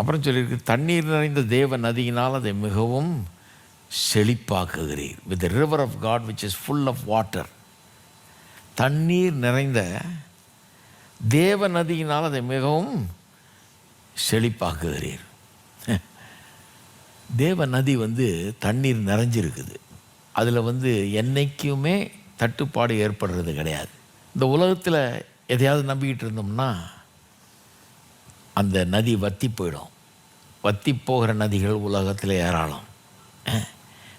அப்புறம் சொல்லியிருக்கு, தண்ணீர் நிறைந்த தேவ நதியினால் அதை மிகவும் செழிப்பாக்குகிறீர். With river of God which is full of water. தண்ணீர் நிறைந்த தேவ நதியினால் அதை மிகவும் செழிப்பாக்குகிறீர். தேவ நதி தண்ணீர் நிறைஞ்சிருக்குது. அதில் என்றைக்குமே தட்டுப்பாடு ஏற்படுறது கிடையாது. இந்த உலகத்தில் எதையாவது நம்பிக்கிட்டு இருந்தோம்னா அந்த நதி வற்றி போயிடும். வற்றி போகிற நதிகள் உலகத்தில் ஏராளம்.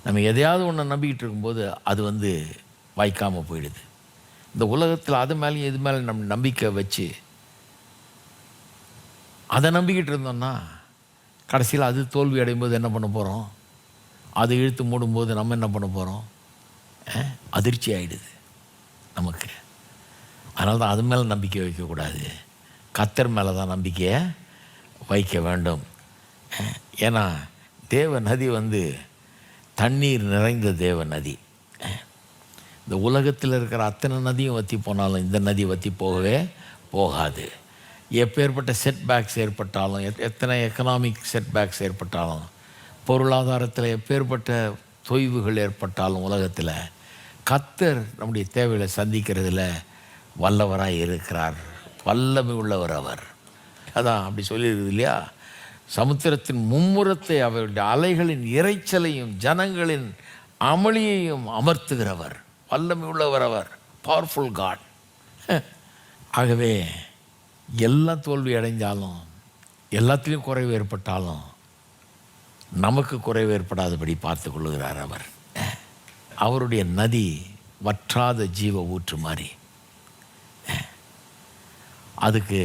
நம்ம எதையாவது ஒன்று நம்பிக்கிட்டு இருக்கும்போது அது வாய்க்காமல் போயிடுது. இந்த உலகத்தில் அது மேலேயும் இது மேலே நம்ம நம்பிக்கை வச்சு அதை நம்பிக்கிட்டு இருந்தோம்னா கடைசியில் அது தோல்வி அடையும் போது என்ன பண்ண போகிறோம்? அது இழுத்து மூடும்போது நம்ம என்ன பண்ண போகிறோம்? அதிர்ச்சி ஆகிடுது நமக்கு. அதனால தான் அது மேலே நம்பிக்கை வைக்கக்கூடாது. கர்த்தர் மேலே தான் நம்பிக்கையை வைக்க வேண்டும். ஏன்னா தேவ நதி தண்ணீர் நிறைந்த தேவ நதி. இந்த உலகத்தில் இருக்கிற அத்தனை நதியும் வற்றி போனாலும் இந்த நதி வற்றி போகவே போகாது. எப்பேற்பட்ட செட்பேக்ஸ் ஏற்பட்டாலும், எத்தனை எக்கனாமிக் செட்பேக்ஸ் ஏற்பட்டாலும், பொருளாதாரத்தில் எப்பேற்பட்ட தொய்வுகள் ஏற்பட்டாலும், உலகத்தில் கர்த்தர் நம்முடைய தேவைகளை சந்திக்கிறதுல வல்லவராக இருக்கிறார். வல்லமை உள்ளவர் அவர். அதான் அப்படி சொல்லியிருக்குது இல்லையா? சமுத்திரத்தின் மும்முரத்தை, அவருடைய அலைகளின் இறைச்சலையும் ஜனங்களின் அமளியையும் அமர்த்துகிறவர். வல்லமை உள்ளவர் அவர். Powerful God. ஆகவே எல்லாம் தோல்வி அடைஞ்சாலும், எல்லாத்துலேயும் குறைவு ஏற்பட்டாலும் நமக்கு குறைவு ஏற்படாதபடி பார்த்து கொள்ளுகிறார் அவர். அவருடைய நதி வற்றாத ஜீவ ஊற்று மாதிரி. அதுக்கு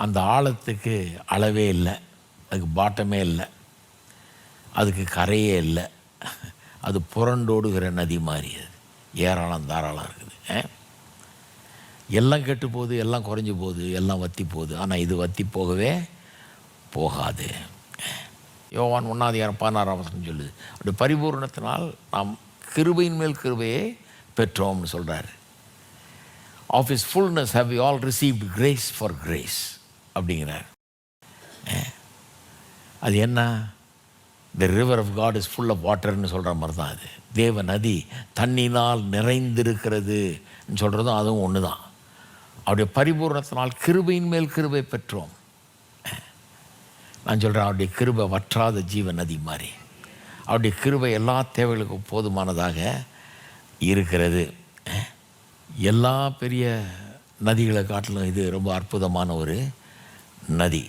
அந்த ஆழத்துக்கு அளவே இல்லை, அதுக்கு பாட்டமே இல்லை, அதுக்கு கரையே இல்லை. அது புரண்டோடுகிற நதி மாதிரி. அது ஏராளம் தாராளம் இருக்குது. எல்லாம் கெட்டு போகுது, எல்லாம் குறைஞ்சி போகுது, எல்லாம் வற்றி போகுது. ஆனால் இது வற்றி போகவே போகாது. யோவான் 1:16 சொல்லுது, அப்படி பரிபூர்ணத்தினால் நாம் கிருபையின் மேல் கிருபையை பெற்றோம்னு சொல்கிறார். Of his fullness have we all received grace for grace அப்படிங்கிறார். அது என்ன? The river of God is full of வாட்டர்னு சொல்கிற மாதிரி தான் அது. தேவ நதி தண்ணினால் நிறைந்திருக்கிறதுன்னு சொல்கிறதும் அதுவும் ஒன்று தான். அவருடைய பரிபூர்ணத்தினால் கிருபையின் மேல் கிருபை பெற்றோம். நான் சொல்கிறேன், அவருடைய கிருபை வற்றாத ஜீவ நதி மாதிரி. அவருடைய கிருபை எல்லா தேவைகளுக்கும் போதுமானதாக இருக்கிறது. எல்லா பெரிய நதிகளை காட்டிலும் இது ரொம்ப அற்புதமான ஒரு நதி.